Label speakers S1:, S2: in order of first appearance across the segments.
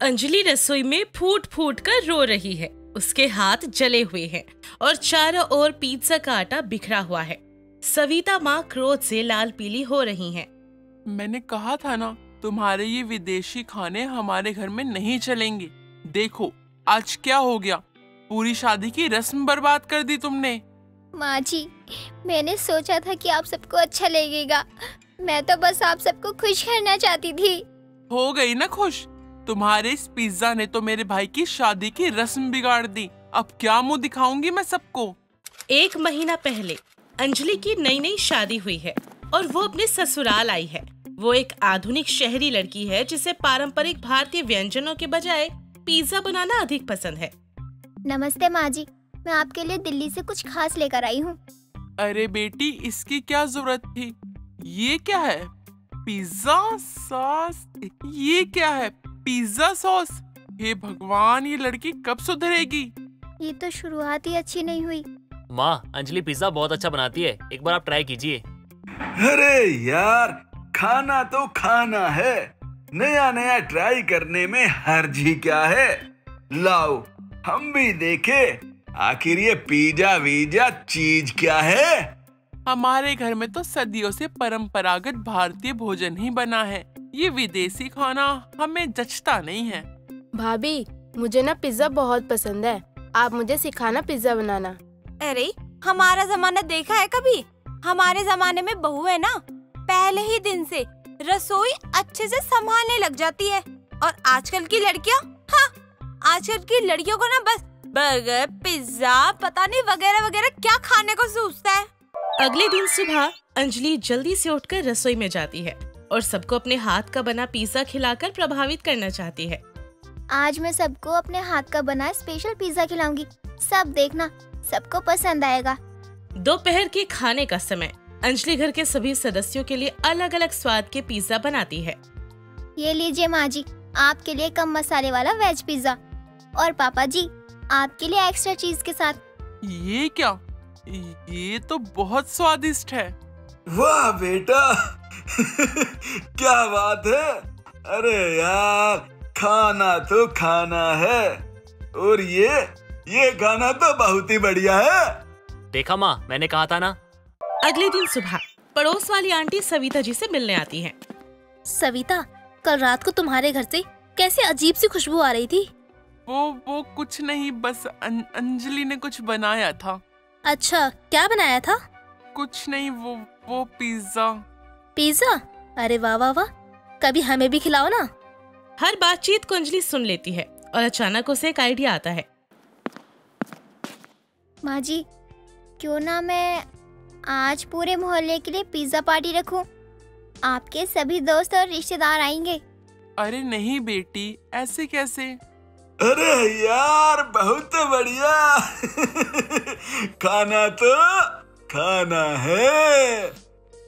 S1: अंजलि रसोई में फूट फूट कर रो रही है। उसके हाथ जले हुए हैं और चारों ओर पिज्जा का आटा बिखरा हुआ है। सविता माँ क्रोध से लाल पीली हो रही हैं।
S2: मैंने कहा था ना, तुम्हारे ये विदेशी खाने हमारे घर में नहीं चलेंगे। देखो आज क्या हो गया, पूरी शादी की रस्म बर्बाद कर दी तुमने।
S3: माँ जी, मैंने सोचा था कि आप सबको अच्छा लगेगा। मैं तो बस आप सबको खुश करना चाहती थी।
S2: हो गई ना खुश? तुम्हारे इस पिज्जा ने तो मेरे भाई की शादी की रस्म बिगाड़ दी। अब क्या मुंह दिखाऊंगी मैं सबको।
S1: 1 महीना पहले अंजलि की नई नई शादी हुई है और वो अपने ससुराल आई है। वो एक आधुनिक शहरी लड़की है जिसे पारंपरिक भारतीय व्यंजनों के बजाय पिज्जा बनाना अधिक पसंद है।
S3: नमस्ते माँ जी, मैं आपके लिए दिल्ली से कुछ खास लेकर आई हूँ।
S2: अरे बेटी, इसकी क्या जरूरत थी? ये क्या है? Pizza sauce? ये क्या है? Pizza sauce? हे भगवान, ये लड़की कब सुधरेगी?
S3: ये तो शुरुआत ही अच्छी नहीं हुई।
S4: माँ, अंजलि पिज्जा बहुत अच्छा बनाती है, एक बार आप ट्राई कीजिए।
S5: अरे यार, खाना तो खाना है, नया नया ट्राई करने में हर्ज ही क्या है। लाओ हम भी देखे, आखिर ये पिज्जा वीजा चीज क्या है।
S2: हमारे घर में तो सदियों से परंपरागत भारतीय भोजन ही बना है। ये विदेशी खाना हमें जचता नहीं है।
S6: भाभी, मुझे ना पिज्जा बहुत पसंद है, आप मुझे सिखाना पिज्जा बनाना।
S7: अरे हमारा जमाना देखा है कभी? हमारे जमाने में बहू है ना, पहले ही दिन से रसोई अच्छे से संभालने लग जाती है। और आजकल की लड़कियां, हाँ, आजकल की लड़कियों को ना बस बर्गर, पिज्जा, पता नहीं वगैरह वगैरह क्या खाने को सूझता है।
S1: अगले दिन सुबह अंजलि जल्दी से उठकर रसोई में जाती है और सबको अपने हाथ का बना पिज्जा खिलाकर प्रभावित करना चाहती है।
S3: आज मैं सबको अपने हाथ का बना स्पेशल पिज्जा खिलाऊंगी। सब देखना, सबको पसंद आएगा।
S1: दोपहर के खाने का समय, अंजलि घर के सभी सदस्यों के लिए अलग अलग स्वाद के पिज्जा बनाती है।
S3: ये लीजिए माँ जी, आपके लिए कम मसाले वाला वेज पिज्जा, और पापा जी आपके लिए एक्स्ट्रा चीज के साथ।
S2: ये क्या? ये तो बहुत स्वादिष्ट है।
S5: वाह बेटा क्या बात है। अरे यार, खाना तो खाना है, और ये खाना तो बहुत ही बढ़िया है।
S4: देखा माँ, मैंने कहा था ना।
S1: अगले दिन सुबह पड़ोस वाली आंटी सविता जी से मिलने आती हैं।
S6: सविता, कल रात को तुम्हारे घर से कैसे अजीब सी खुशबू आ रही थी।
S2: वो कुछ नहीं, बस अंजलि ने कुछ बनाया था।
S6: अच्छा, क्या बनाया था?
S2: कुछ नहीं, वो पिज्जा।
S6: पिज्जा? अरे वाह वाह वाह, कभी हमें भी खिलाओ ना।
S1: हर बातचीत को अंजलि सुन लेती है और अचानक उसे एक आइडिया आता है।
S3: माँ जी, क्यों ना मैं आज पूरे मोहल्ले के लिए पिज्जा पार्टी रखूं? आपके सभी दोस्त और रिश्तेदार आएंगे।
S2: अरे नहीं बेटी, ऐसे कैसे?
S5: अरे यार, बहुत बढ़िया खाना तो खाना है।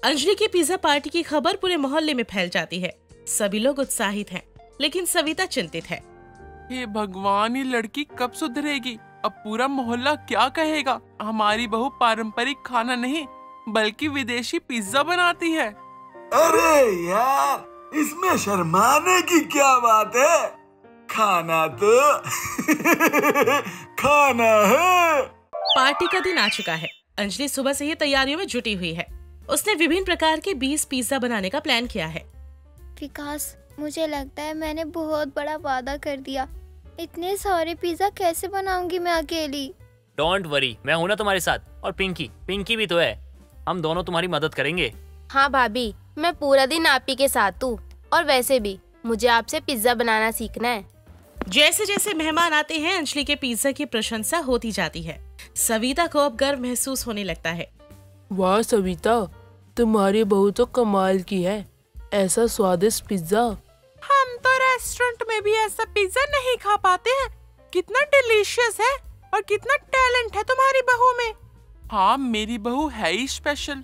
S1: अंजलि की पिज्जा पार्टी की खबर पूरे मोहल्ले में फैल जाती है। सभी लोग उत्साहित हैं, लेकिन सविता चिंतित है।
S2: हे भगवान, ये लड़की कब सुधरेगी? अब पूरा मोहल्ला क्या कहेगा? हमारी बहू पारंपरिक खाना नहीं बल्कि विदेशी पिज्जा बनाती है।
S5: अरे यार, इसमें शर्माने की क्या बात है, खाना तो खाना है।
S1: पार्टी का दिन आ चुका है। अंजलि सुबह से ही तैयारियों में जुटी हुई है। उसने विभिन्न प्रकार के 20 पिज्जा बनाने का प्लान किया है।
S3: विकास, मुझे लगता है मैंने बहुत बड़ा वादा कर दिया। इतने सारे पिज्जा कैसे बनाऊंगी मैं अकेली?
S4: डोंट वरी, मैं हूँ ना तुम्हारे साथ। और पिंकी भी तो है, हम दोनों तुम्हारी मदद करेंगे।
S6: हाँ भाभी, मैं पूरा दिन आप ही के साथ हूँ, और वैसे भी मुझे आपसे पिज्जा बनाना सीखना है।
S1: जैसे जैसे मेहमान आते हैं, अंजलि के पिज्जा की प्रशंसा होती जाती है। सविता को अब गर्व महसूस होने लगता है।
S8: वाह सविता, तुम्हारी बहू तो कमाल की है, ऐसा स्वादिष्ट पिज्जा।
S2: हम तो रेस्टोरेंट में भी ऐसा पिज्जा नहीं खा पाते हैं। कितना डिलीशियस है और कितना टैलेंट है तुम्हारी बहू में। हाँ, मेरी बहू है ही स्पेशल।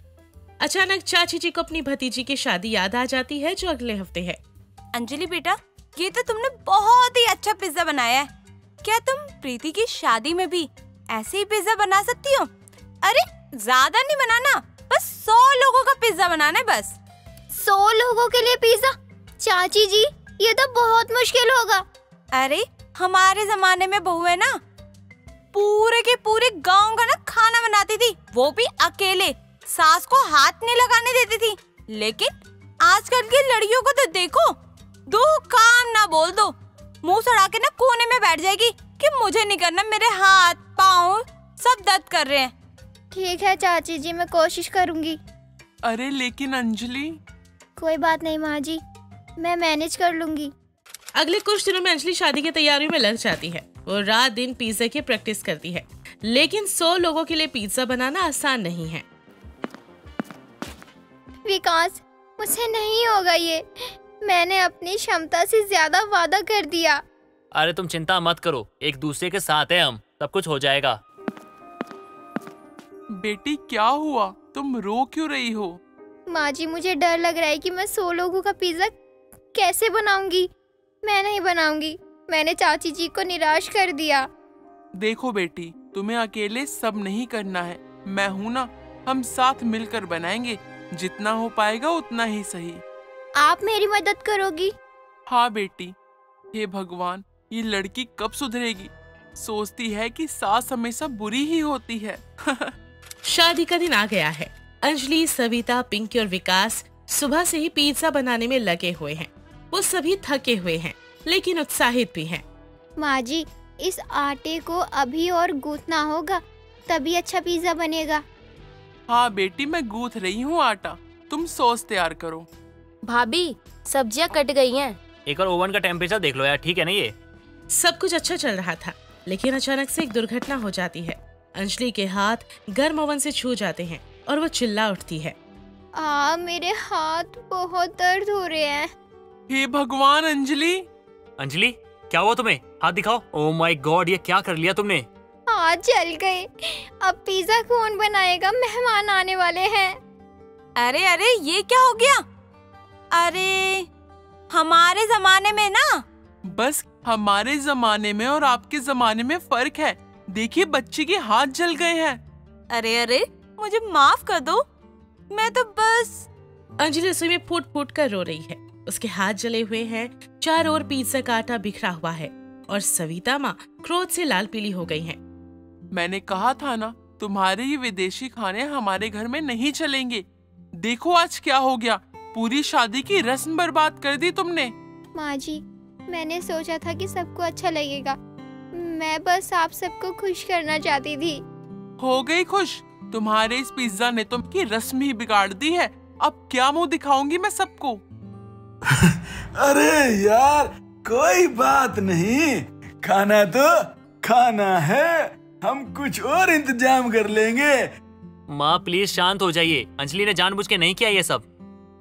S1: अचानक चाची जी को अपनी भतीजी की शादी याद आ जाती है, जो अगले हफ्ते है।
S7: अंजलि बेटा, ये तो तुमने बहुत ही अच्छा पिज्जा बनाया है। क्या तुम प्रीति की शादी में भी ऐसे ही पिज्जा बना सकती हो? अरे ज्यादा नहीं बनाना, बस 100 लोगों का पिज्जा बनाना है बस।
S3: 100 लोगों के लिए पिज्जा? चाची जी, ये तो बहुत मुश्किल होगा।
S7: अरे हमारे जमाने में बहू है ना, पूरे के पूरे गांव का ना खाना बनाती थी, वो भी अकेले, सास को हाथ नहीं लगाने देती थी। लेकिन आजकल की लड़कियों को तो देखो, दो काम ना बोल दो, मुंह सड़ा के ना कोने में बैठ जाएगी कि मुझे नहीं करना, मेरे हाथ पाँव सब दर्द कर रहे हैं।
S3: ठीक है चाची जी, मैं कोशिश करूंगी।
S2: अरे लेकिन अंजलि।
S3: कोई बात नहीं माँ जी, मैं मैनेज कर लूंगी।
S1: अगले कुछ दिनों में अंजलि शादी की तैयारियों में लग जाती है। वो रात दिन पिज्जा की प्रैक्टिस करती है, लेकिन 100 लोगों के लिए पिज्जा बनाना आसान नहीं है।
S3: विकास, मुझसे नहीं होगा ये, मैंने अपनी क्षमता से ज्यादा वादा कर दिया।
S4: अरे तुम चिंता मत करो, एक दूसरे के साथ है हम, सब कुछ हो जाएगा।
S2: बेटी क्या हुआ, तुम रो क्यों रही हो?
S3: माँ जी, मुझे डर लग रहा है कि मैं 100 लोगों का पिज्जा कैसे बनाऊंगी। मैं नहीं बनाऊंगी, मैंने चाची जी को निराश कर दिया।
S2: देखो बेटी, तुम्हें अकेले सब नहीं करना है, मैं हूँ ना, हम साथ मिलकर बनाएंगे, जितना हो पाएगा उतना ही सही।
S3: आप मेरी मदद करोगी?
S2: हाँ बेटी। हे भगवान, ये लड़की कब सुधरेगी, सोचती है कि सास हमेशा बुरी ही होती है।
S1: शादी का दिन आ गया है। अंजलि, सविता, पिंकी और विकास सुबह से ही पिज्जा बनाने में लगे हुए हैं। वो सभी थके हुए हैं, लेकिन उत्साहित भी हैं।
S3: माँ जी, इस आटे को अभी और गूंथना होगा, तभी अच्छा पिज्जा बनेगा।
S2: हाँ बेटी, मैं गूंथ रही हूँ आटा, तुम सॉस तैयार करो।
S6: भाभी, सब्जियां कट गई हैं।
S4: एक और ओवन का टेम्परेचर देख लो यार, ठीक है ना? ये
S1: सब कुछ अच्छा चल रहा था, लेकिन अचानक से एक दुर्घटना हो जाती है। अंजलि के हाथ गर्म ओवन से छू जाते हैं और वो चिल्ला उठती है।
S3: मेरे हाथ बहुत दर्द हो रहे हैं।
S2: हे भगवान अंजलि!
S4: अंजलि, क्या हुआ तुम्हें? हाथ दिखाओ। ओह माय गॉड, ये क्या कर लिया तुमने?
S3: हाथ जल गए। अब पिज्जा कौन बनाएगा, मेहमान आने वाले हैं।
S7: अरे अरे, ये क्या हो गया? अरे हमारे जमाने में ना,
S2: बस हमारे जमाने में और आपके जमाने में फर्क है। देखिए, बच्चे के हाथ जल गए हैं।
S7: अरे अरे, मुझे माफ कर दो, मैं तो बस।
S1: अंजलि रसोई में फूट फूट कर रो रही है। उसके हाथ जले हुए हैं, चारों ओर पिज्जा का आटा बिखरा हुआ है और सविता माँ क्रोध से लाल पीली हो गई हैं।
S2: मैंने कहा था ना, तुम्हारे ये विदेशी खाने हमारे घर में नहीं चलेंगे। देखो आज क्या हो गया, पूरी शादी की रस्म बर्बाद कर दी तुमने।
S3: माँ जी, मैंने सोचा था कि सबको अच्छा लगेगा, मैं बस आप सबको खुश करना चाहती थी।
S2: हो गई खुश? तुम्हारे इस पिज्जा ने तो की रस्म ही बिगाड़ दी है। अब क्या मुंह दिखाऊंगी मैं सबको।
S5: अरे यार, कोई बात नहीं, खाना तो खाना है, हम कुछ और इंतजाम कर लेंगे।
S4: माँ प्लीज शांत हो जाइए, अंजलि ने जानबूझ के नहीं किया ये सब।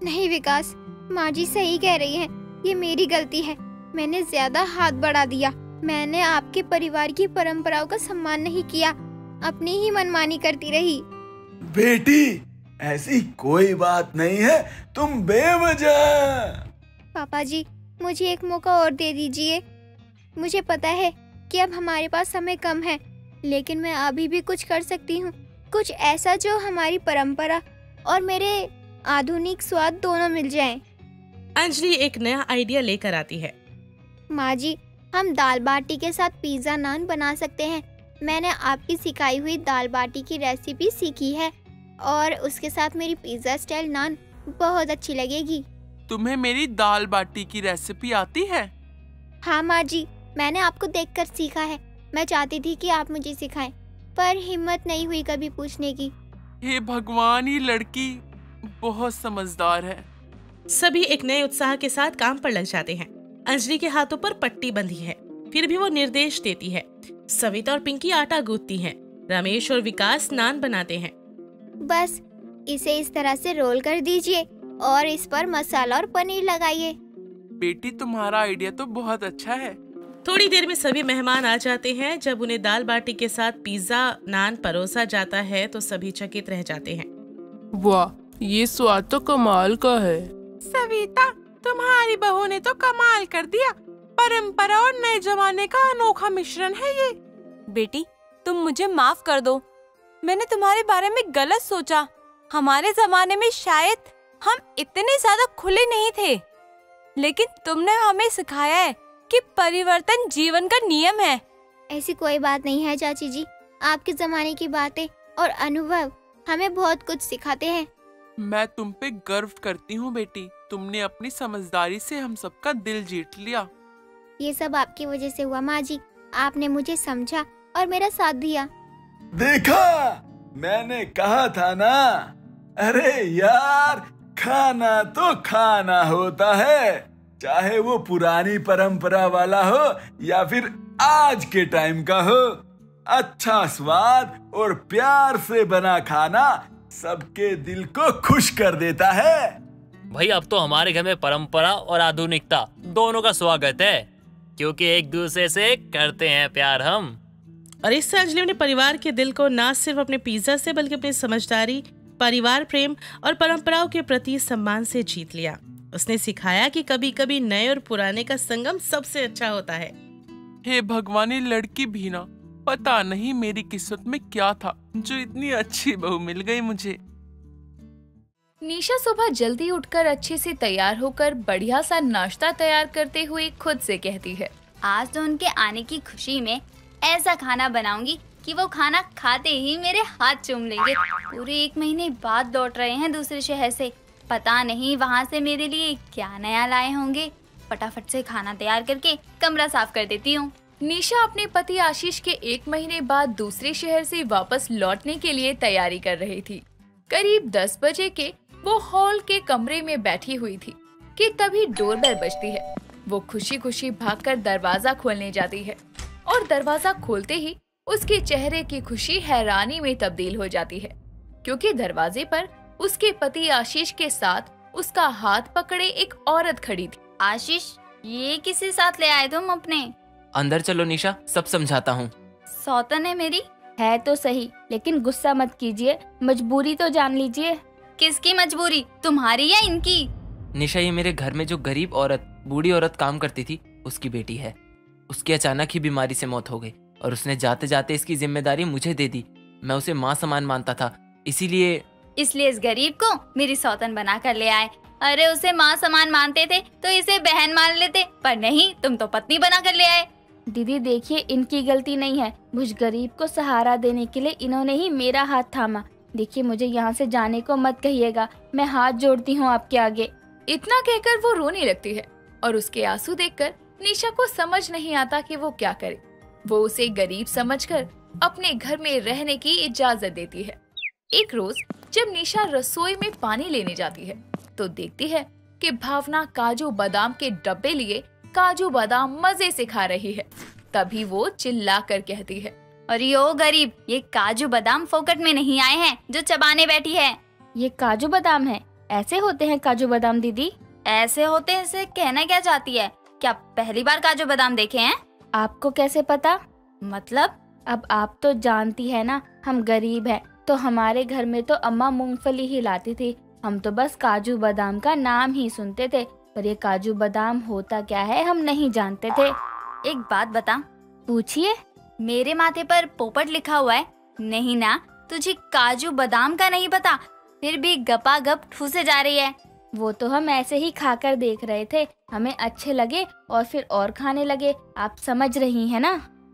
S3: नहीं विकास, माँ जी सही कह रही हैं, ये मेरी गलती है, मैंने ज्यादा हाथ बढ़ा दिया। मैंने आपके परिवार की परंपराओं का सम्मान नहीं किया, अपनी ही मनमानी करती रही।
S5: बेटी, ऐसी कोई बात नहीं है, तुम बेवजह।
S3: पापा जी, मुझे एक मौका और दे दीजिए। मुझे पता है कि अब हमारे पास समय कम है, लेकिन मैं अभी भी कुछ कर सकती हूँ, कुछ ऐसा जो हमारी परंपरा और मेरे आधुनिक स्वाद दोनों मिल जाएं।
S1: अंजलि एक नया आइडिया लेकर आती है।
S3: माँ जी, हम दाल बाटी के साथ पिज्जा नान बना सकते हैं। मैंने आपकी सिखाई हुई दाल बाटी की रेसिपी सीखी है और उसके साथ मेरी पिज्जा स्टाइल नान बहुत अच्छी लगेगी।
S2: तुम्हें मेरी दाल बाटी की रेसिपी आती है?
S3: हाँ माँ जी, मैंने आपको देखकर सीखा है। मैं चाहती थी कि आप मुझे सिखाएं, पर हिम्मत नहीं हुई कभी पूछने की।
S2: हे भगवान, ये लड़की बहुत समझदार है।
S1: सभी एक नए उत्साह के साथ काम पर लग जाते हैं। अंजलि के हाथों पर पट्टी बंधी है, फिर भी वो निर्देश देती है। सविता और पिंकी आटा गूंथती हैं, रमेश और विकास नान बनाते हैं।
S3: बस इसे इस तरह से रोल कर दीजिए और इस पर मसाला और पनीर लगाइए।
S2: बेटी, तुम्हारा आइडिया तो बहुत अच्छा है।
S1: थोड़ी देर में सभी मेहमान आ जाते हैं। जब उन्हें दाल बाटी के साथ पिज्जा नान परोसा जाता है तो सभी चकित रह जाते हैं।
S8: वाह, ये स्वाद तो कमाल का है।
S7: सविता, तुम्हारी बहू ने तो कमाल कर दिया, परंपरा और नए जमाने का अनोखा मिश्रण है ये। बेटी, तुम मुझे माफ कर दो, मैंने तुम्हारे बारे में गलत सोचा। हमारे जमाने में शायद हम इतने ज्यादा खुले नहीं थे, लेकिन तुमने हमें सिखाया है कि परिवर्तन जीवन का नियम है।
S3: ऐसी कोई बात नहीं है चाची जी। आपके जमाने की बातें और अनुभव हमें बहुत कुछ सिखाते हैं।
S2: मैं तुम पे गर्व करती हूँ बेटी। तुमने अपनी समझदारी से हम सबका दिल जीत लिया।
S3: ये सब आपकी वजह से हुआ माँ जी। आपने मुझे समझा और मेरा साथ दिया।
S5: देखा, मैंने कहा था ना। अरे यार, खाना तो खाना होता है, चाहे वो पुरानी परंपरा वाला हो या फिर आज के टाइम का हो। अच्छा स्वाद और प्यार से बना खाना सबके दिल को खुश कर देता है।
S4: भाई अब तो हमारे घर में परंपरा और आधुनिकता दोनों का स्वागत है, क्योंकि एक दूसरे से करते हैं प्यार हम।
S1: और इससे अंजलि ने परिवार के दिल को न सिर्फ अपने पिज्जा से बल्कि अपनी समझदारी, परिवार प्रेम और परंपराओं के प्रति सम्मान से जीत लिया। उसने सिखाया कि कभी कभी नए और पुराने का संगम सबसे अच्छा होता है।
S2: हे भगवान, ये लड़की भी ना, पता नहीं मेरी किस्मत में क्या था जो इतनी अच्छी बहू मिल गई मुझे।
S9: निशा सुबह जल्दी उठकर अच्छे से तैयार होकर बढ़िया सा नाश्ता तैयार करते हुए खुद से कहती है,
S3: आज तो उनके आने की खुशी में ऐसा खाना बनाऊंगी कि वो खाना खाते ही मेरे हाथ चूम लेंगे। पूरे 1 महीने बाद लौट रहे हैं दूसरे शहर से, पता नहीं वहाँ से मेरे लिए क्या नया लाए होंगे। फटाफट से खाना तैयार करके कमरा साफ कर देती हूँ।
S9: निशा अपने पति आशीष के 1 महीने बाद दूसरे शहर से वापस लौटने के लिए तैयारी कर रही थी। करीब 10 बजे के वो हॉल के कमरे में बैठी हुई थी कि तभी डोरबेल बजती है। वो खुशी खुशी भागकर दरवाजा खोलने जाती है और दरवाजा खोलते ही उसके चेहरे की खुशी हैरानी में तब्दील हो जाती है, क्योंकि दरवाजे पर उसके पति आशीष के साथ उसका हाथ पकड़े एक औरत खड़ी थी।
S3: आशीष, ये किसे साथ ले आए तुम अपने?
S10: अंदर चलो निशा, सब समझाता हूँ।
S3: सौतन है मेरी? है तो सही, लेकिन गुस्सा मत कीजिए, मजबूरी तो जान लीजिए। किसकी मजबूरी, तुम्हारी या इनकी?
S10: निशा, ये मेरे घर में जो गरीब औरत, बूढ़ी औरत काम करती थी, उसकी बेटी है। उसकी अचानक ही बीमारी से मौत हो गई और उसने जाते जाते इसकी जिम्मेदारी मुझे दे दी। मैं उसे माँ समान मानता था, इसीलिए
S3: इस गरीब को मेरी सौतन बना कर ले आए। अरे उसे माँ समान मानते थे तो इसे बहन मान लेते, पर नहीं, तुम तो पत्नी बना कर ले आए। दीदी देखिए, इनकी गलती नहीं है। मुझ गरीब को सहारा देने के लिए इन्होंने ही मेरा हाथ थामा। देखिए, मुझे यहाँ से जाने को मत कहिएगा, मैं हाथ जोड़ती हूँ आपके आगे।
S9: इतना कहकर वो रोने लगती है और उसके आंसू देखकर निशा को समझ नहीं आता कि वो क्या करे। वो उसे गरीब समझकर अपने घर में रहने की इजाजत देती है। एक रोज जब निशा रसोई में पानी लेने जाती है तो देखती है कि भावना काजू बादाम के डब्बे लिए काजू बादाम मजे से खा रही है। तभी वो चिल्लाकर कहती है,
S3: अरे ओ गरीब, ये काजू बादाम फोकट में नहीं आए हैं जो चबाने बैठी है। ये काजू बादाम है? ऐसे होते हैं काजू बादाम दीदी? ऐसे होते हैं, इसे कहना क्या चाहती है? क्या पहली बार काजू बादाम देखे हैं? आपको कैसे पता? मतलब अब आप तो जानती है ना, हम गरीब हैं, तो हमारे घर में तो अम्मा मूंगफली ही लाती थी। हम तो बस काजू बादाम का नाम ही सुनते थे, पर ये काजू बादाम होता क्या है हम नहीं जानते थे। एक बात बता। पूछिए। मेरे माथे पर पोपट लिखा हुआ है। नहीं ना, तुझे काजू बादाम का नहीं पता, फिर भी गपागप ठूसे जा रही है। वो तो हम ऐसे ही खाकर देख रहे थे, हमें अच्छे लगे और फिर और खाने लगे। आप समझ रही हैं ना?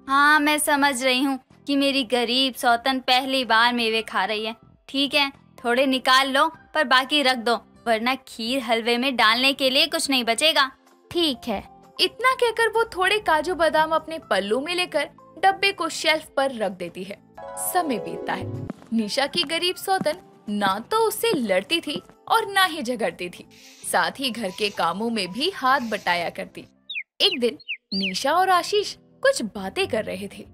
S3: हाँ, मैं समझ रही हूँ कि मेरी गरीब सौतन पहली बार मेवे खा रही है। ठीक है, थोड़े निकाल लो, पर बाकी रख दो, वरना खीर हलवे में डालने के लिए कुछ नहीं बचेगा। ठीक है।
S9: इतना कहकर वो थोड़े काजू बादाम अपने पल्लू में लेकर डब्बे को शेल्फ पर रख देती है। समय बीतता है। निशा की गरीब सौतन ना तो उससे लड़ती थी और ना ही झगड़ती थी, साथ ही घर के कामों में भी हाथ बटाया करती। एक दिन निशा और आशीष कुछ बातें कर रहे थे,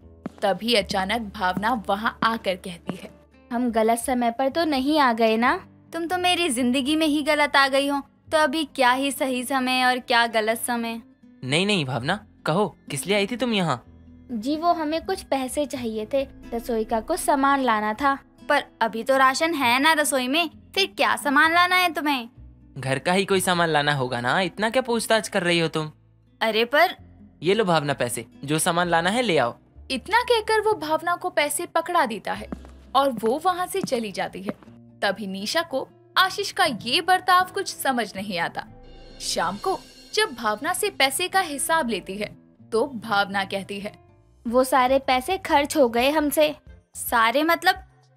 S9: तभी अचानक भावना वहाँ आकर कहती है,
S3: हम गलत समय पर तो नहीं आ गए ना? तुम तो मेरी जिंदगी में ही गलत आ गई हो, तो अभी क्या ही सही समय और क्या गलत समय?
S10: नहीं भावना, कहो किस लिए आई थी तुम यहाँ?
S3: जी वो हमें कुछ पैसे चाहिए थे, रसोई का कुछ सामान लाना था। पर अभी तो राशन है ना रसोई में, फिर क्या सामान लाना है तुम्हें?
S10: घर का ही कोई सामान लाना होगा ना, इतना क्या पूछताछ कर रही हो तुम?
S3: अरे पर
S10: ये लो भावना पैसे, जो सामान लाना है ले आओ।
S9: इतना कहकर वो भावना को पैसे पकड़ा देता है और वो वहाँ से चली जाती है। तभी निशा को आशीष का ये बर्ताव कुछ समझ नहीं आता। शाम को जब भावना से पैसे का हिसाब लेती है तो भावना कहती है,
S3: वो सारे पैसे खर्च हो गए हमसे।
S11: सारे मतलब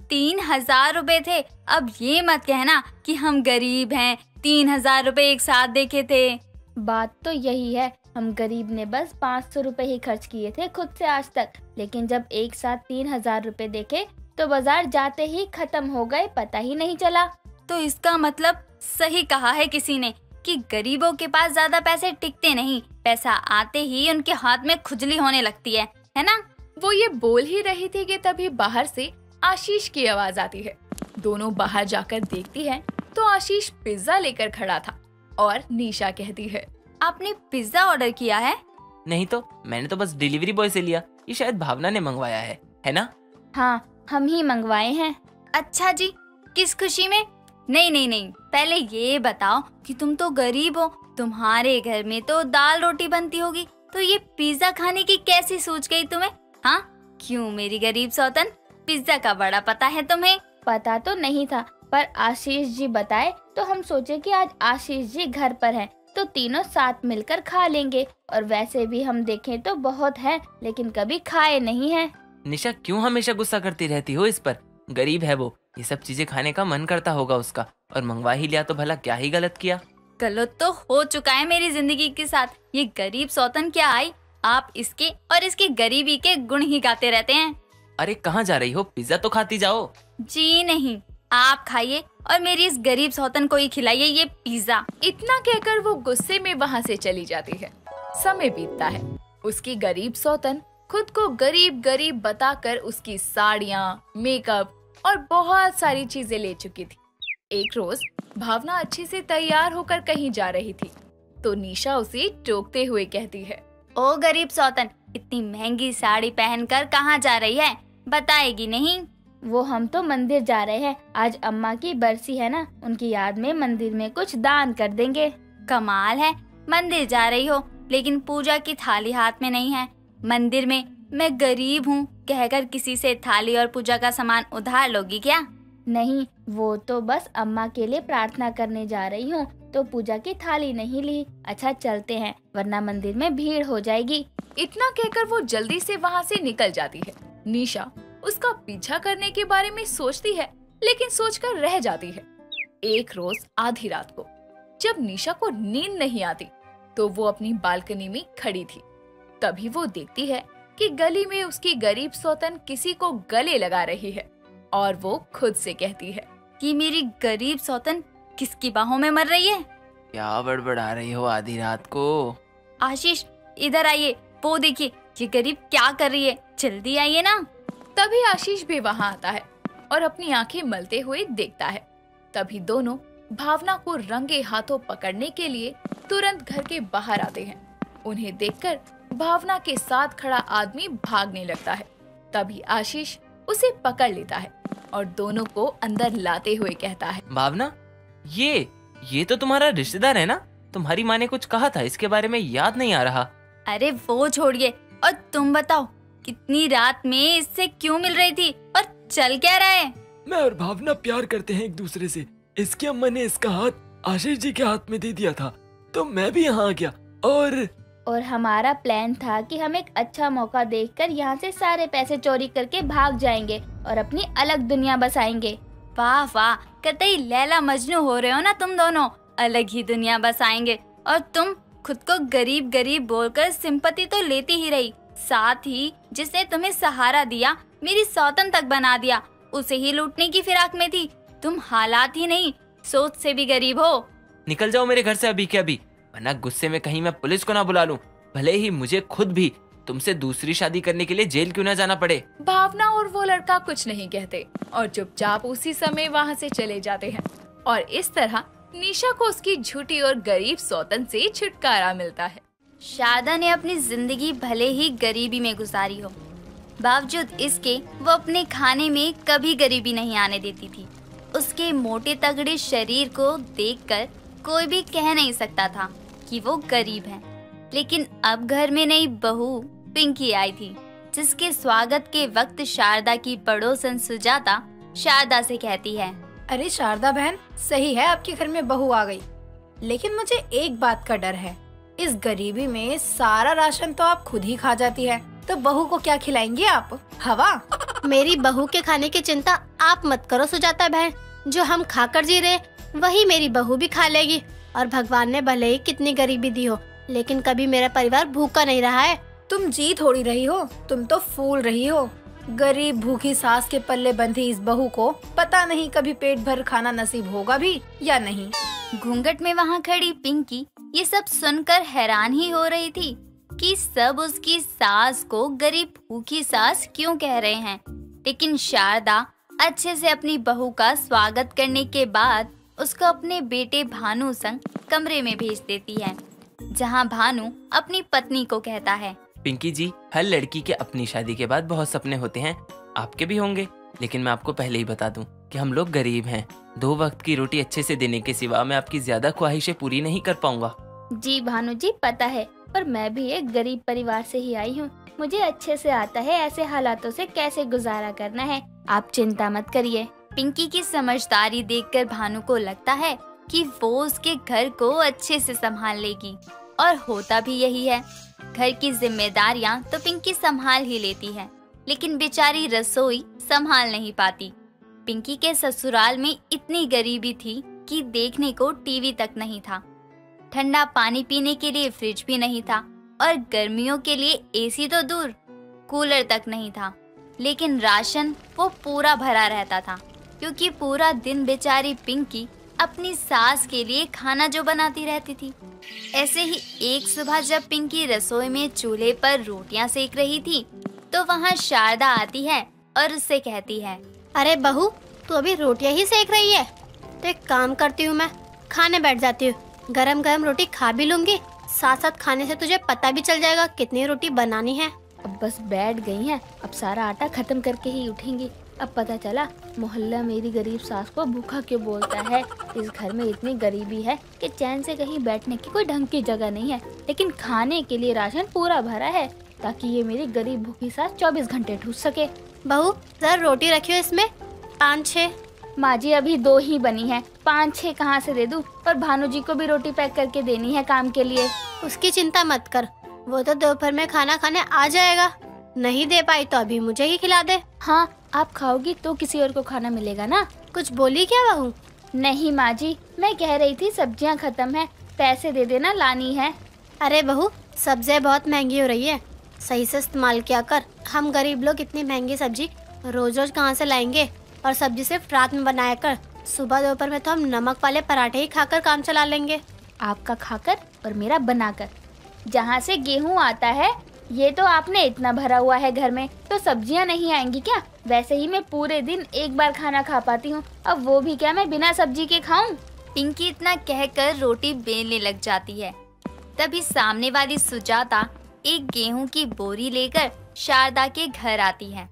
S11: 3000 रुपए थे। अब ये मत कहना कि हम गरीब हैं, 3000 रुपए एक साथ देखे थे।
S3: बात तो यही है, हम गरीब ने बस 500 रुपए ही खर्च किए थे खुद से आज तक, लेकिन जब एक साथ 3000 रुपए देखे तो बाजार जाते ही खत्म हो गए, पता ही नहीं चला।
S11: तो इसका मतलब सही कहा है किसी ने कि गरीबों के पास ज्यादा पैसे टिकते नहीं, पैसा आते ही उनके हाथ में खुजली होने लगती है ना?
S9: वो ये बोल ही रही थी कि तभी बाहर से आशीष की आवाज आती है। दोनों बाहर जाकर देखती है तो आशीष पिज्जा लेकर खड़ा था और निशा कहती है,
S11: आपने पिज्जा ऑर्डर किया है?
S10: नहीं तो, मैंने तो बस डिलीवरी बॉय से लिया। ये शायद भावना ने मंगवाया है ना?
S3: हाँ, हम ही मंगवाए हैं।
S11: अच्छा जी, किस खुशी में? नहीं, पहले ये बताओ कि तुम तो गरीब हो, तुम्हारे घर में तो दाल रोटी बनती होगी, तो ये पिज्जा खाने की कैसी सोच गई तुम्हें? हाँ, क्यों मेरी गरीब सौतन, पिज्जा का बड़ा पता है तुम्हें?
S3: पता तो नहीं था, पर आशीष जी बताए तो हम सोचे कि आज आशीष जी घर पर हैं, तो तीनों साथ मिलकर खा लेंगे। और वैसे भी हम देखें तो बहुत है, लेकिन कभी खाए नहीं है।
S10: निशा, क्यों हमेशा गुस्सा करती रहती हो इस पर? गरीब है वो, ये सब चीजें खाने का मन करता होगा उसका, और मंगवा ही लिया तो भला क्या ही गलत किया?
S11: गलत तो हो चुका है मेरी जिंदगी के साथ। ये गरीब सौतन क्या आई, आप इसके और इसकी गरीबी के गुण ही गाते रहते हैं।
S10: अरे कहाँ जा रही हो? पिज्जा तो खाती जाओ।
S11: जी नहीं, आप खाइए और मेरी इस गरीब सौतन को ही खिलाइए ये पिज्जा।
S9: इतना कहकर वो गुस्से में वहाँ से चली जाती है। समय बीतता है, उसकी गरीब सौतन खुद को गरीब बताकर उसकी साड़ियाँ, मेकअप और बहुत सारी चीजें ले चुकी थी। एक रोज भावना अच्छे से तैयार होकर कहीं जा रही थी तो निशा उसे टोकते हुए कहती है,
S11: ओ गरीब सौतन, इतनी महंगी साड़ी पहनकर कहाँ जा रही है, बताएगी नहीं?
S3: वो हम तो मंदिर जा रहे हैं, आज अम्मा की बरसी है ना, उनकी याद में मंदिर में कुछ दान कर देंगे।
S11: कमाल है, मंदिर जा रही हो लेकिन पूजा की थाली हाथ में नहीं है। मंदिर में मैं गरीब हूँ कहकर किसी से थाली और पूजा का सामान उधार लोगी क्या?
S3: नहीं, वो तो बस अम्मा के लिए प्रार्थना करने जा रही हूँ, तो पूजा की थाली नहीं ली। अच्छा चलते हैं, वरना मंदिर में भीड़ हो जाएगी।
S9: इतना कहकर वो जल्दी से वहाँ से निकल जाती है। निशा उसका पीछा करने के बारे में सोचती है, लेकिन सोचकर रह जाती है। एक रोज आधी रात को जब निशा को नींद नहीं आती तो वो अपनी बालकनी में खड़ी थी। तभी वो देखती है कि गली में उसकी गरीब सौतन किसी को गले लगा रही है और वो खुद से कहती है
S11: कि मेरी गरीब सौतन किसकी बाहों में मर रही है?
S10: क्या बड़बड़ा रही हो आधी रात को?
S11: आशीष इधर आइए, वो देखिए ये गरीब क्या कर रही है, जल्दी आइए ना।
S9: तभी आशीष भी वहाँ आता है और अपनी आंखें मलते हुए देखता है। तभी दोनों भावना को रंगे हाथों पकड़ने के लिए तुरंत घर के बाहर आते हैं। उन्हें देखकर भावना के साथ खड़ा आदमी भागने लगता है। तभी आशीष उसे पकड़ लेता है और दोनों को अंदर लाते हुए कहता है,
S10: भावना, ये तो तुम्हारा रिश्तेदार है ना? तुम्हारी माँ ने कुछ कहा था, इसके बारे में याद नहीं आ रहा।
S11: अरे वो छोड़िए, और तुम बताओ कितनी रात में इससे क्यों मिल रही थी और चल क्या रहा है?
S12: मैं और भावना प्यार करते हैं एक दूसरे से। इसकी अम्मा ने इसका हाथ आशीष जी के हाथ में दे दिया था, तो मैं भी यहाँ आ गया। और
S3: हमारा प्लान था कि हम एक अच्छा मौका देखकर यहाँ से सारे पैसे चोरी करके भाग जाएंगे और अपनी अलग दुनिया बसाएंगे।
S11: वाह वाह, कतई लैला मजनू हो रहे हो ना तुम दोनों। अलग ही दुनिया बसाएंगे, और तुम खुद को गरीब गरीब बोलकर सिंपैथी तो लेती ही रही, साथ ही जिसने तुम्हें सहारा दिया, मेरी सौतन तक बना दिया, उसे ही लूटने की फिराक में थी। तुम हालात ही नहीं, सोच से भी गरीब हो।
S10: निकल जाओ मेरे घर से अभी के अभी, वरना गुस्से में कहीं मैं पुलिस को ना बुला लूं। भले ही मुझे खुद भी तुमसे दूसरी शादी करने के लिए जेल क्यों ना जाना पड़े।
S9: भावना और वो लड़का कुछ नहीं कहते और चुपचाप उसी समय वहाँ से चले जाते हैं। और इस तरह निशा को उसकी झूठी और गरीब सौतन से छुटकारा मिलता है।
S11: शारदा ने अपनी जिंदगी भले ही गरीबी में गुजारी हो, बावजूद इसके वो अपने खाने में कभी गरीबी नहीं आने देती थी। उसके मोटे तगड़े शरीर को देखकर कोई भी कह नहीं सकता था कि वो गरीब है। लेकिन अब घर में नई बहू पिंकी आई थी, जिसके स्वागत के वक्त शारदा की पड़ोसन सुजाता शारदा से कहती है,
S13: अरे शारदा बहन, सही है आपके घर में बहू आ गई, लेकिन मुझे एक बात का डर है। इस गरीबी में सारा राशन तो आप खुद ही खा जाती है, तो बहू को क्या खिलाएंगी आप? हवा?
S14: मेरी बहू के खाने की चिंता आप मत करो सुजाता बहन। जो हम खाकर जी रहे वही मेरी बहू भी खा लेगी। और भगवान ने भले ही कितनी गरीबी दी हो, लेकिन कभी मेरा परिवार भूखा नहीं रहा है।
S13: तुम जी थोड़ी रही हो, तुम तो फूल रही हो। गरीब भूखी सास के पल्ले बंधी इस बहू को पता नहीं कभी पेट भर खाना नसीब होगा भी या नहीं।
S11: घूंघट में वहाँ खड़ी पिंकी ये सब सुनकर हैरान ही हो रही थी कि सब उसकी सास को गरीब भूखी सास क्यों कह रहे हैं। लेकिन शारदा अच्छे से अपनी बहू का स्वागत करने के बाद उसको अपने बेटे भानु संग कमरे में भेज देती है, जहाँ भानु अपनी पत्नी को कहता है,
S10: पिंकी जी, हर लड़की के अपनी शादी के बाद बहुत सपने होते हैं, आपके भी होंगे। लेकिन मैं आपको पहले ही बता दूं कि हम लोग गरीब हैं। 2 वक्त की रोटी अच्छे से देने के सिवा मैं आपकी ज्यादा ख्वाहिशें पूरी नहीं कर पाऊंगा।
S11: जी भानु जी, पता है, पर मैं भी एक गरीब परिवार से ही आई हूँ। मुझे अच्छे से आता है ऐसे हालातों से कैसे गुजारा करना है। आप चिंता मत करिए। पिंकी की समझदारी देखकर भानु को लगता है कि वो उसके घर को अच्छे से संभाल लेगी, और होता भी यही है। घर की जिम्मेदारियां तो पिंकी संभाल ही लेती है, लेकिन बेचारी रसोई संभाल नहीं पाती। पिंकी के ससुराल में इतनी गरीबी थी कि देखने को टीवी तक नहीं था, ठंडा पानी पीने के लिए फ्रिज भी नहीं था, और गर्मियों के लिए एसी तो दूर, कूलर तक नहीं था। लेकिन राशन वो पूरा भरा रहता था, क्योंकि पूरा दिन बेचारी पिंकी अपनी सास के लिए खाना जो बनाती रहती थी। ऐसे ही एक सुबह जब पिंकी रसोई में चूल्हे पर रोटियां सेक रही थी, तो वहाँ शारदा आती है और उससे कहती है,
S14: अरे बहू, तू अभी रोटियां ही सेक रही है? तो एक काम करती हूँ, मैं खाने बैठ जाती हूँ। गरम गरम रोटी खा भी लूंगी, साथ साथ खाने से तुझे पता भी चल जाएगा कितनी रोटी बनानी है।
S9: अब बस बैठ गई हैं, अब सारा आटा खत्म करके ही उठेंगी। अब पता चला मोहल्ला मेरी गरीब सास को भूखा क्यों बोलता है। इस घर में इतनी गरीबी है कि चैन से कहीं बैठने की कोई ढंग की जगह नहीं है, लेकिन खाने के लिए राशन पूरा भरा है, ताकि ये मेरी गरीब भूखी सास 24 घंटे ठूस सके।
S14: बहू, जरा रोटी रखियो इसमें 5-6।
S9: माँ जी, अभी 2 ही बनी है, 5-6 कहाँ से दे दूँ? और भानु जी को भी रोटी पैक करके देनी है काम के लिए।
S14: उसकी चिंता मत कर, वो तो दोपहर में खाना खाने आ जाएगा। नहीं दे पाई तो अभी मुझे ही खिला दे।
S9: हाँ, आप खाओगी तो किसी और को खाना मिलेगा ना।
S14: कुछ बोली क्या बहू?
S9: नहीं माँ जी, मैं कह रही थी सब्जियाँ खत्म है, पैसे दे देना, लानी है।
S14: अरे बहू, सब्जियाँ बहुत महंगी हो रही है, सही से इस्तेमाल किया कर। हम गरीब लोग इतनी महंगी सब्जी रोज रोज कहाँ से लाएंगे? और सब्जी सिर्फ रात में बनाया कर, सुबह दोपहर में तो हम नमक वाले पराठे ही खाकर काम चला लेंगे।
S9: आपका खाकर और मेरा बनाकर। जहाँ से गेहूँ आता है, ये तो आपने इतना भरा हुआ है घर में, तो सब्जियाँ नहीं आएंगी क्या? वैसे ही मैं पूरे दिन एक बार खाना खा पाती हूँ, अब वो भी क्या मैं बिना सब्जी के खाऊं?
S11: पिंकी इतना कहकर रोटी बेलने लग जाती है। तभी सामने वाली सुजाता एक गेहूं की बोरी लेकर शारदा के घर आती है।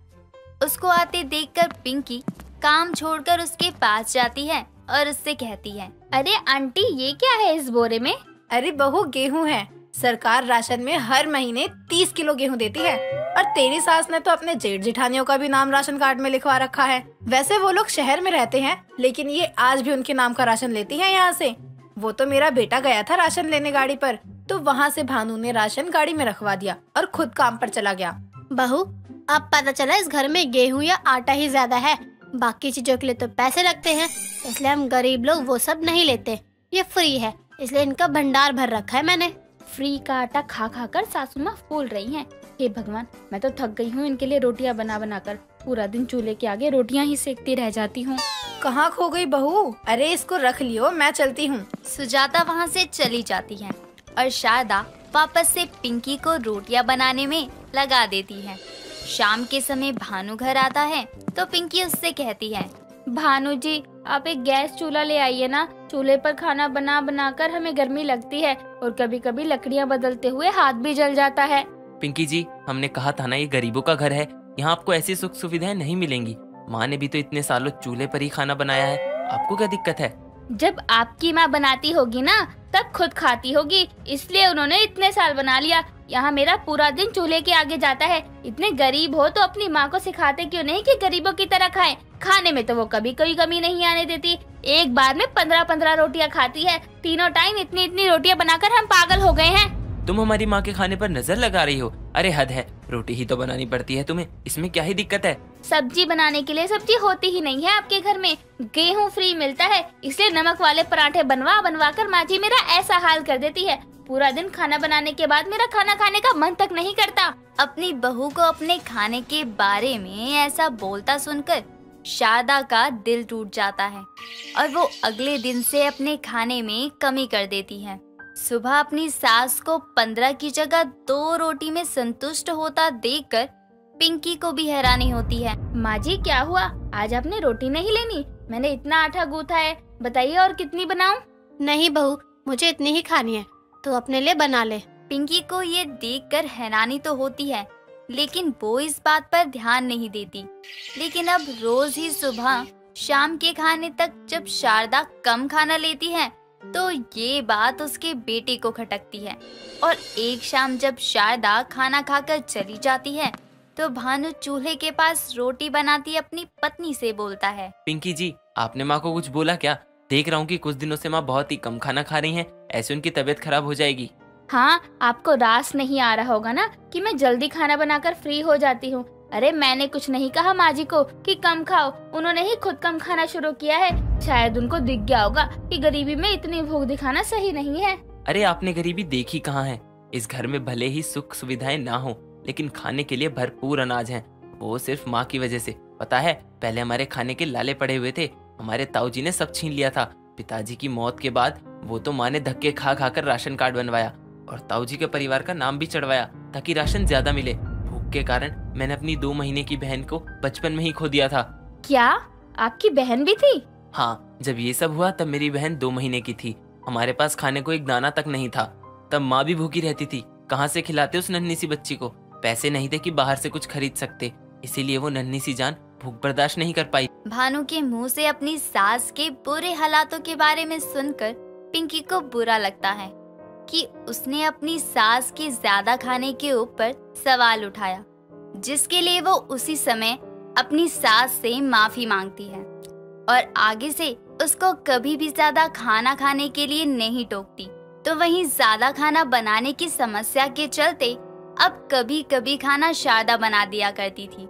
S11: उसको आते देखकर पिंकी काम छोड़कर उसके पास जाती है और उससे कहती है,
S9: अरे आंटी, ये क्या है इस बोरे में?
S13: अरे बहू, गेहूं है। सरकार राशन में हर महीने 30 किलो गेहूं देती है, और तेरी सास ने तो अपने जेठ जेठानियों का भी नाम राशन कार्ड में लिखवा रखा है। वैसे वो लोग शहर में रहते हैं, लेकिन ये आज भी उनके नाम का राशन लेती हैं यहाँ से। वो तो मेरा बेटा गया था राशन लेने गाड़ी पर, तो वहाँ से भानु ने राशन गाड़ी में रखवा दिया और खुद काम पर चला गया।
S14: बहू, अब पता चला इस घर में गेहूं या आटा ही ज्यादा है, बाकी चीजों के लिए तो पैसे लगते हैं, इसलिए हम गरीब लोग वो सब नहीं लेते। ये फ्री है, इसलिए इनका भंडार भर रखा है मैंने।
S9: फ्री का आटा खा खा कर सासू माँ फूल रही हैं। हे भगवान, मैं तो थक गई हूँ इनके लिए रोटियाँ बना बना कर। पूरा दिन चूल्हे के आगे रोटियाँ ही सेकती रह जाती हूँ।
S13: कहाँ खो गई बहू? अरे इसको रख लियो, मैं चलती हूँ।
S11: सुजाता वहाँ से चली जाती है और शारदा वापस से पिंकी को रोटियाँ बनाने में लगा देती है। शाम के समय भानु घर आता है तो पिंकी उससे कहती है,
S9: भानु जी, आप एक गैस चूल्हा ले आइए ना। चूल्हे पर खाना बना बना कर हमें गर्मी लगती है, और कभी कभी लकड़ियाँ बदलते हुए हाथ भी जल जाता है।
S10: पिंकी जी, हमने कहा था ना, ये गरीबों का घर है, यहाँ आपको ऐसी सुख सुविधाएं नहीं मिलेंगी। माँ ने भी तो इतने सालों चूल्हे पर ही खाना बनाया है, आपको क्या दिक्कत है?
S9: जब आपकी माँ बनाती होगी ना, तब खुद खाती होगी, इसलिए उन्होंने इतने साल बना लिया। यहाँ मेरा पूरा दिन चूल्हे के आगे जाता है। इतने गरीब हो तो अपनी माँ को सिखाते क्यों नहीं कि गरीबों की तरह खाएं? खाने में तो वो कभी कोई कमी नहीं आने देती। एक बार में 15-15 रोटियाँ खाती है। तीनों टाइम इतनी इतनी रोटियाँ बनाकर हम पागल हो गए हैं।
S10: तुम हमारी माँ के खाने पर नजर लगा रही हो? अरे हद है, रोटी ही तो बनानी पड़ती है तुम्हें, इसमें क्या ही दिक्कत है?
S11: सब्जी बनाने के लिए सब्जी होती ही नहीं है आपके घर में, गेहूं फ्री मिलता है, इसलिए नमक वाले पराठे बनवा बनवा कर माँ जी मेरा ऐसा हाल कर देती है। पूरा दिन खाना बनाने के बाद मेरा खाना खाने का मन तक नहीं करता।
S15: अपनी बहू को अपने खाने के बारे में ऐसा बोलता सुनकर शारदा का दिल टूट जाता है और वो अगले दिन से अपने खाने में कमी कर देती है। सुबह अपनी सास को 15 की जगह 2 रोटी में संतुष्ट होता देखकर पिंकी को भी हैरानी होती है।
S11: माँ जी क्या हुआ, आज आपने रोटी नहीं लेनी? मैंने इतना आटा गूथा है, बताइए और कितनी बनाऊं?
S14: नहीं बहू, मुझे इतनी ही खानी है, तो अपने लिए बना ले।
S15: पिंकी को ये देखकर हैरानी तो होती है, लेकिन वो इस बात पर ध्यान नहीं देती। लेकिन अब रोज ही सुबह शाम के खाने तक जब शारदा कम खाना लेती है तो ये बात उसके बेटे को खटकती है। और एक शाम जब शारदा खाना खाकर चली जाती है तो भानु चूल्हे के पास रोटी बनाती अपनी पत्नी से बोलता है,
S10: पिंकी जी, आपने माँ को कुछ बोला क्या? देख रहा हूँ कि कुछ दिनों से माँ बहुत ही कम खाना खा रही हैं, ऐसे उनकी तबीयत खराब हो जाएगी।
S11: हाँ, आपको रास नहीं आ रहा होगा ना कि मैं जल्दी खाना बनाकर फ्री हो जाती हूँ। अरे मैंने कुछ नहीं कहा माँ जी को कि कम खाओ, उन्होंने ही खुद कम खाना शुरू किया है। शायद उनको दिख गया होगा कि गरीबी में इतनी भूख दिखाना सही नहीं है।
S10: अरे आपने गरीबी देखी कहाँ है? इस घर में भले ही सुख सुविधाएं ना हो, लेकिन खाने के लिए भरपूर अनाज है, वो सिर्फ माँ की वजह से। पता है, पहले हमारे खाने के लाले पड़े हुए थे, हमारे ताऊजी ने सब छीन लिया था। पिताजी की मौत के बाद वो तो माँ ने धक्के खा खा कर राशन कार्ड बनवाया और ताऊजी के परिवार का नाम भी चढ़वाया ताकि राशन ज्यादा मिले। भूख के कारण मैंने अपनी 2 महीने की बहन को बचपन में ही खो दिया था।
S11: क्या आपकी बहन भी थी?
S10: हाँ, जब ये सब हुआ तब मेरी बहन 2 महीने की थी। हमारे पास खाने को एक दाना तक नहीं था। तब माँ भी भूखी रहती थी, कहाँ से खिलाते उस नन्ही सी बच्ची को? पैसे नहीं थे कि बाहर से कुछ खरीद सकते, इसीलिए वो नन्ही सी जान भूख बर्दाश्त नहीं कर पाई।
S15: भानु के मुंह से अपनी सास के बुरे हालातों के बारे में सुनकर पिंकी को बुरा लगता है कि उसने अपनी सास के ज्यादा खाने के ऊपर सवाल उठाया, जिसके लिए वो उसी समय अपनी सास से माफी मांगती है और आगे से उसको कभी भी ज्यादा खाना खाने के लिए नहीं टोकती। तो वहीं ज्यादा खाना बनाने की समस्या के चलते अब कभी कभी खाना शारदा बना दिया करती थी।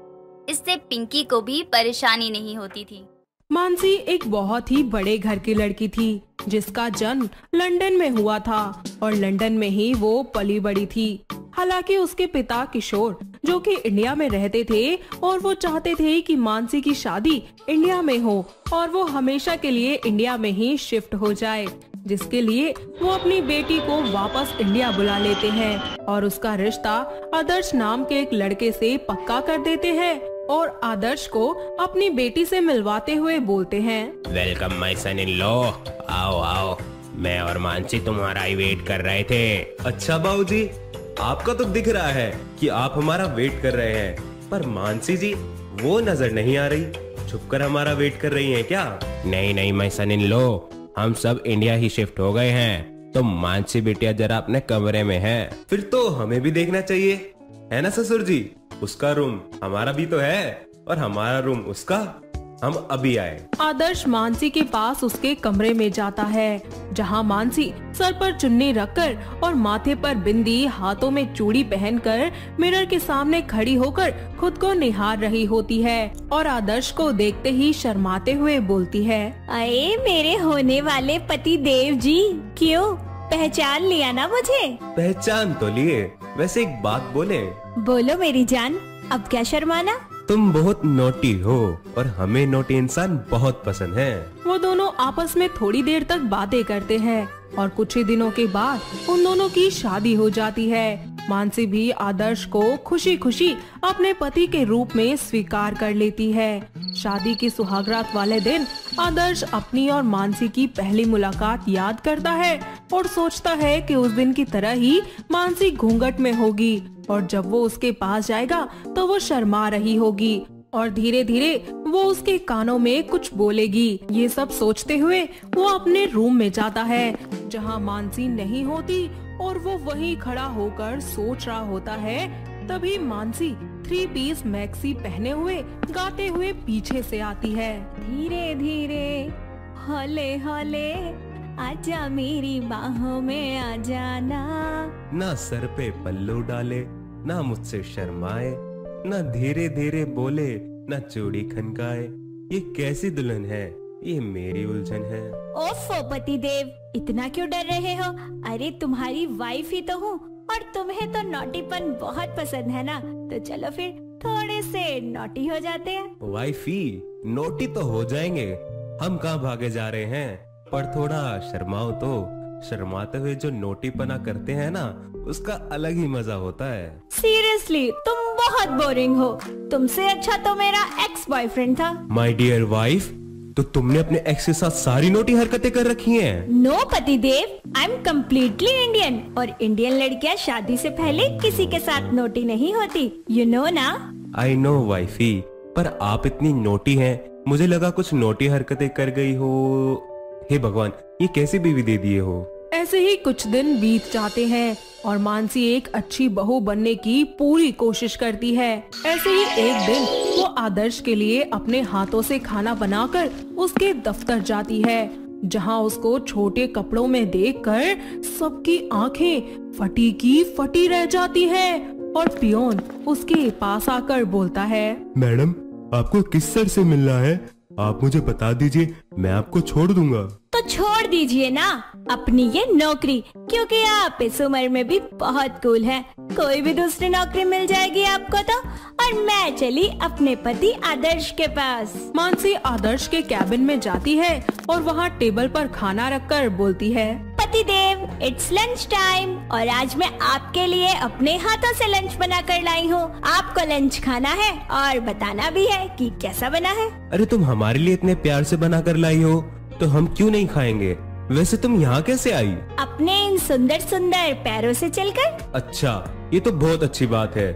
S15: इससे पिंकी को भी परेशानी नहीं होती थी।
S1: मानसी एक बहुत ही बड़े घर की लड़की थी जिसका जन्म लंदन में हुआ था और लंदन में ही वो पली बड़ी थी। हालांकि उसके पिता किशोर जो कि इंडिया में रहते थे और वो चाहते थे कि मानसी की शादी इंडिया में हो और वो हमेशा के लिए इंडिया में ही शिफ्ट हो जाए, जिसके लिए वो अपनी बेटी को वापस इंडिया बुला लेते हैं और उसका रिश्ता आदर्श नाम के एक लड़के से पक्का कर देते हैं और आदर्श को अपनी बेटी से मिलवाते हुए बोलते हैं,
S16: welcome my son in law, आओ आओ, मैं और मानसी तुम्हारा ही वेट कर रहे थे।
S17: अच्छा बाबूजी, आपका तो दिख रहा है कि आप हमारा वेट कर रहे हैं, पर मानसी जी वो नजर नहीं आ रही, छुपकर हमारा वेट कर रही हैं क्या?
S16: नहीं नहीं माय सन इन लॉ, हम सब इंडिया ही शिफ्ट हो गए हैं, तो मानसी बिटिया जरा अपने कमरे में है।
S17: फिर तो हमें भी देखना चाहिए, है ना ससुर जी? उसका रूम हमारा भी तो है और हमारा रूम उसका। हम अभी आए।
S1: आदर्श मानसी के पास उसके कमरे में जाता है जहां मानसी सर पर चुन्नी रखकर और माथे पर बिंदी, हाथों में चूड़ी पहनकर मिरर के सामने खड़ी होकर खुद को निहार रही होती है और आदर्श को देखते ही शर्माते हुए बोलती है,
S18: अरे मेरे होने वाले पति देव जी, क्यों पहचान लिया ना मुझे?
S17: पहचान तो लिए, वैसे एक बात बोले?
S18: बोलो मेरी जान, अब क्या शर्माना?
S17: तुम बहुत नोटी हो और हमें नोटी इंसान बहुत पसंद है।
S1: वो दोनों आपस में थोड़ी देर तक बातें करते हैं और कुछ ही दिनों के बाद उन दोनों की शादी हो जाती है। मानसी भी आदर्श को खुशी खुशी अपने पति के रूप में स्वीकार कर लेती है। शादी की सुहागरात वाले दिन आदर्श अपनी और मानसी की पहली मुलाकात याद करता है और सोचता है कि उस दिन की तरह ही मानसी घूंघट में होगी और जब वो उसके पास जाएगा तो वो शर्मा रही होगी और धीरे धीरे वो उसके कानों में कुछ बोलेगी। ये सब सोचते हुए वो अपने रूम में जाता है जहाँ मानसी नहीं होती और वो वहीं खड़ा होकर सोच रहा होता है। तभी मानसी 3 पीस मैक्सी पहने हुए गाते हुए पीछे से आती है,
S18: धीरे धीरे हौले हौले आजा मेरी बाहों में आ जाना।
S17: ना सर पे पल्लू डाले, ना मुझसे शर्माए, ना धीरे धीरे बोले, ना चूड़ी खनकाए। ये कैसी दुल्हन है, ये मेरी उलझन है।
S18: ओफो पतिदेव, इतना क्यों डर रहे हो? अरे तुम्हारी वाइफ ही तो हूँ, और तुम्हें तो नॉटीपन बहुत पसंद है ना, तो चलो फिर थोड़े से नॉटी हो जाते हैं।
S17: वाइफी, नोटी तो हो जाएंगे, हम कहाँ भागे जा रहे हैं, पर थोड़ा शर्माओ तो। शर्माते हुए जो नोटीपना करते हैं ना, उसका अलग ही मजा होता है।
S18: सीरियसली तुम बहुत बोरिंग हो। तुमसे अच्छा तो मेरा एक्स बॉयफ्रेंड था।
S17: माय डियर वाइफ, तो तुमने अपने एक्स के साथ सारी नोटी हरकतें कर रखी हैं?
S18: नो पतिदेव, आई एम कम्प्लीटली इंडियन, और इंडियन लड़कियां शादी से पहले किसी के साथ नोटी नहीं होती, यू नो ना।
S17: आई नो वाइफी, पर आप इतनी नोटी हैं, मुझे लगा कुछ नोटी हरकतें कर गई हो। हे भगवान, ये कैसी बीवी दे दिए हो?
S19: ऐसे ही कुछ दिन बीत जाते हैं और मानसी एक अच्छी बहू बनने की पूरी कोशिश करती है। ऐसे ही एक दिन वो आदर्श के लिए अपने हाथों से खाना बनाकर उसके दफ्तर जाती है, जहां उसको छोटे कपड़ों में देखकर सबकी आंखें फटी की फटी रह जाती है। और पियोन उसके पास आकर बोलता है,
S17: मैडम, आपको किस सर से मिलना है? आप मुझे बता दीजिए, मैं आपको छोड़ दूंगा।
S18: तो छोड़ दीजिए ना अपनी ये नौकरी, क्योंकि आप इस उम्र में भी बहुत कूल हैं। कोई भी दूसरी नौकरी मिल जाएगी आपको तो, और मैं चली अपने पति आदर्श के पास।
S19: मानसी आदर्श के कैबिन में जाती है और वहाँ टेबल पर खाना रखकर बोलती है,
S18: पतिदेव, इट्स लंच टाइम, और आज मैं आपके लिए अपने हाथों से लंच बना कर लाई हूँ। आपको लंच खाना है और बताना भी है कि कैसा बना है।
S17: अरे तुम हमारे लिए इतने प्यार से बना कर लाई हो, तो हम क्यों नहीं खाएंगे? वैसे तुम यहाँ कैसे आई?
S18: अपने इन सुंदर सुंदर पैरों से चलकर।
S17: अच्छा, ये तो बहुत अच्छी बात है।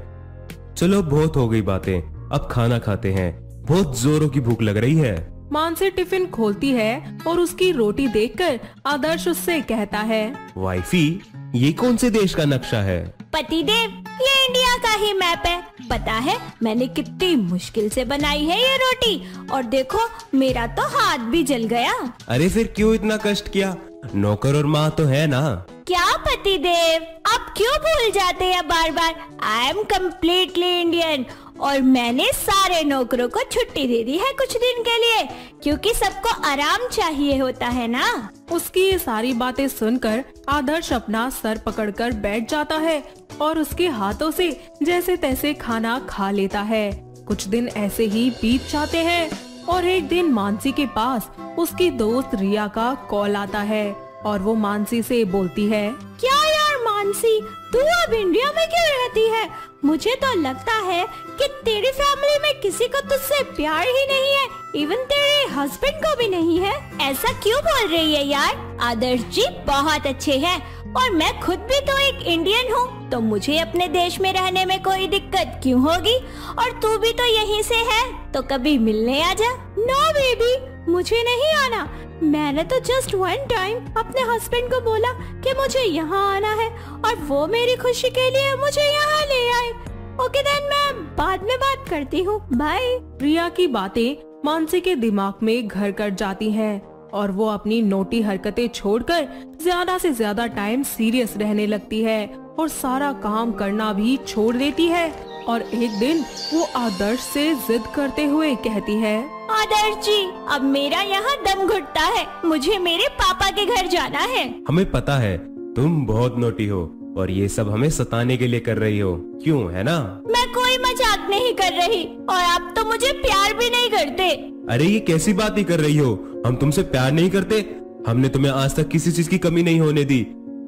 S17: चलो बहुत हो गई बातें, अब खाना खाते हैं, बहुत जोरों की भूख लग रही है।
S19: मानसी टिफिन खोलती है और उसकी रोटी देखकर आदर्श उससे कहता है,
S17: वाइफी, ये कौन से देश का नक्शा है?
S18: पतिदेव, ये इंडिया का ही मैप है। पता है मैंने कितनी मुश्किल से बनाई है ये रोटी, और देखो मेरा तो हाथ भी जल गया।
S17: अरे फिर क्यों इतना कष्ट किया? नौकर और माँ तो है ना।
S18: क्या पतिदेव, आप क्यों भूल जाते हैं बार बार? आई एम कम्प्लीटली इंडियन, और मैंने सारे नौकरों को छुट्टी दे दी है कुछ दिन के लिए, क्योंकि सबको आराम चाहिए होता है ना।
S19: उसकी ये सारी बातें सुनकर आदर्श अपना सर पकड़कर बैठ जाता है और उसके हाथों से जैसे तैसे खाना खा लेता है। कुछ दिन ऐसे ही बीत जाते हैं और एक दिन मानसी के पास उसकी दोस्त रिया का कॉल आता है और वो मानसी से बोलती है,
S18: क्या यार मानसी, तू अब इंडिया में क्यों रहती है? मुझे तो लगता है कि तेरी फैमिली में किसी को तुझसे प्यार ही नहीं है, इवन तेरे हस्बैंड को भी नहीं है। ऐसा क्यों बोल रही है यार? आदर्श जी बहुत अच्छे हैं, और मैं खुद भी तो एक इंडियन हूँ, तो मुझे अपने देश में रहने में कोई दिक्कत क्यों होगी? और तू भी तो यहीं से है, तो कभी मिलने आ जा। नो बेबी, मुझे नहीं आना। मैंने तो जस्ट वन टाइम अपने हस्बैंड को बोला कि मुझे यहाँ आना है, और वो मेरी खुशी के लिए मुझे यहाँ ले आए। ओके देन, मैं बाद में बात करती हूँ, बाय।
S19: रिया की बातें मानसी के दिमाग में घर कर जाती हैं और वो अपनी नोटी हरकतें छोड़कर ज्यादा से ज्यादा टाइम सीरियस रहने लगती है और सारा काम करना भी छोड़ देती है। और एक दिन वो आदर्श से जिद करते हुए कहती है,
S18: आदर्श जी, अब मेरा यहाँ दम घुटता है, मुझे मेरे पापा के घर जाना है।
S17: हमें पता है तुम बहुत नोटी हो और ये सब हमें सताने के लिए कर रही हो, क्यों, है ना?
S18: मैं कोई मजाक नहीं कर रही, और आप तो मुझे प्यार भी नहीं करते।
S17: अरे ये कैसी बात ही कर रही हो? हम तुमसे प्यार नहीं करते? हमने तुम्हें आज तक किसी चीज की कमी नहीं होने दी।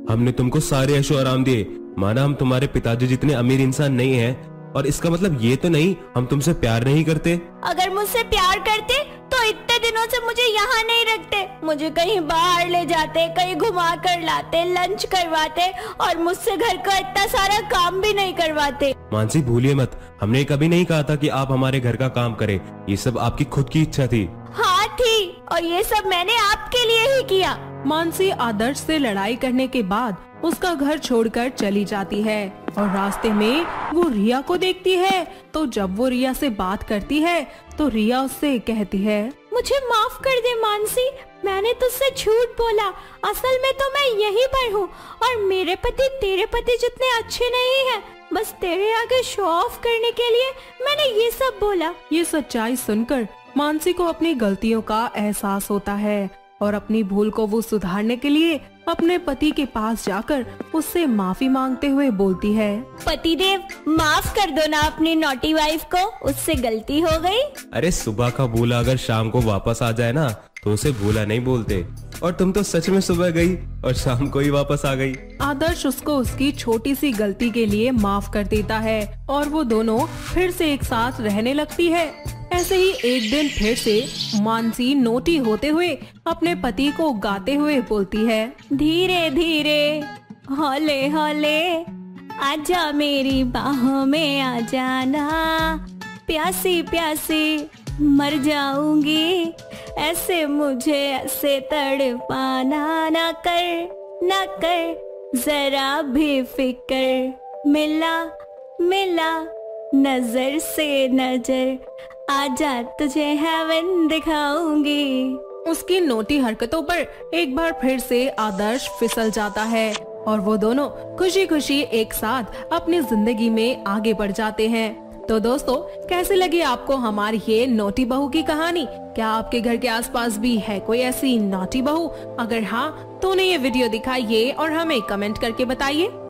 S17: हमने तुमको सारे ऐशो आराम दिए। माना हम तुम्हारे पिताजी जितने अमीर इंसान नहीं हैं, और इसका मतलब ये तो नहीं हम तुमसे प्यार नहीं करते।
S18: अगर मुझसे प्यार करते तो इतने दिनों से मुझे यहाँ नहीं रखते, मुझे कहीं बाहर ले जाते, कहीं घुमा कर लाते, लंच करवाते, और मुझसे घर का इतना सारा काम भी नहीं करवाते।
S17: मानसी भूलिए मत, हमने कभी नहीं कहा था कि आप हमारे घर का काम करें। ये सब आपकी खुद की इच्छा थी।
S18: हाँ थी, और ये सब मैंने आपके लिए ही किया।
S19: मानसी आदर्श से लड़ाई करने के बाद उसका घर छोड़कर चली जाती है और रास्ते में वो रिया को देखती है। तो जब वो रिया से बात करती है तो रिया उससे कहती है,
S18: मुझे माफ कर दे मानसी, मैंने तुझसे झूठ बोला। असल में तो मैं यहीं पर हूँ और मेरे पति तेरे पति जितने अच्छे नहीं हैं। बस तेरे आगे शो ऑफ करने के लिए मैंने ये सब बोला।
S19: ये सच्चाई सुनकर मानसी को अपनी गलतियों का एहसास होता है और अपनी भूल को वो सुधारने के लिए अपने पति के पास जाकर उससे माफी मांगते हुए बोलती है,
S18: पतिदेव माफ कर दो ना अपनी नॉटी वाइफ को, उससे गलती हो गई।
S17: अरे सुबह का भूला अगर शाम को वापस आ जाए ना तो उसे भूला नहीं बोलते। और तुम तो सच में सुबह गई और शाम को ही वापस आ गई।
S19: आदर्श उसको उसकी छोटी सी गलती के लिए माफ कर देता है और वो दोनों फिर से एक साथ रहने लगती है। ऐसे ही एक दिन फिर से मानसी नोटी होते हुए अपने पति को गाते हुए बोलती है,
S18: धीरे धीरे हौले हौले आजा मेरी बाहों में आ जाना, प्यासी प्यासी मर जाऊंगी, ऐसे मुझे ऐसे तड़पाना ना कर जरा भी फिक्र, मिला मिला नजर से नजर, आजा तुझे हेवन दिखाऊंगी।
S19: उसकी नोटी हरकतों पर एक बार फिर से आदर्श फिसल जाता है और वो दोनों खुशी खुशी एक साथ अपनी जिंदगी में आगे बढ़ जाते हैं। तो दोस्तों, कैसे लगी आपको हमारी ये नोटी बहू की कहानी? क्या आपके घर के आसपास भी है कोई ऐसी नोटी बहू? अगर हाँ तो उन्हें ये वीडियो दिखाइए और हमें कमेंट करके बताइए।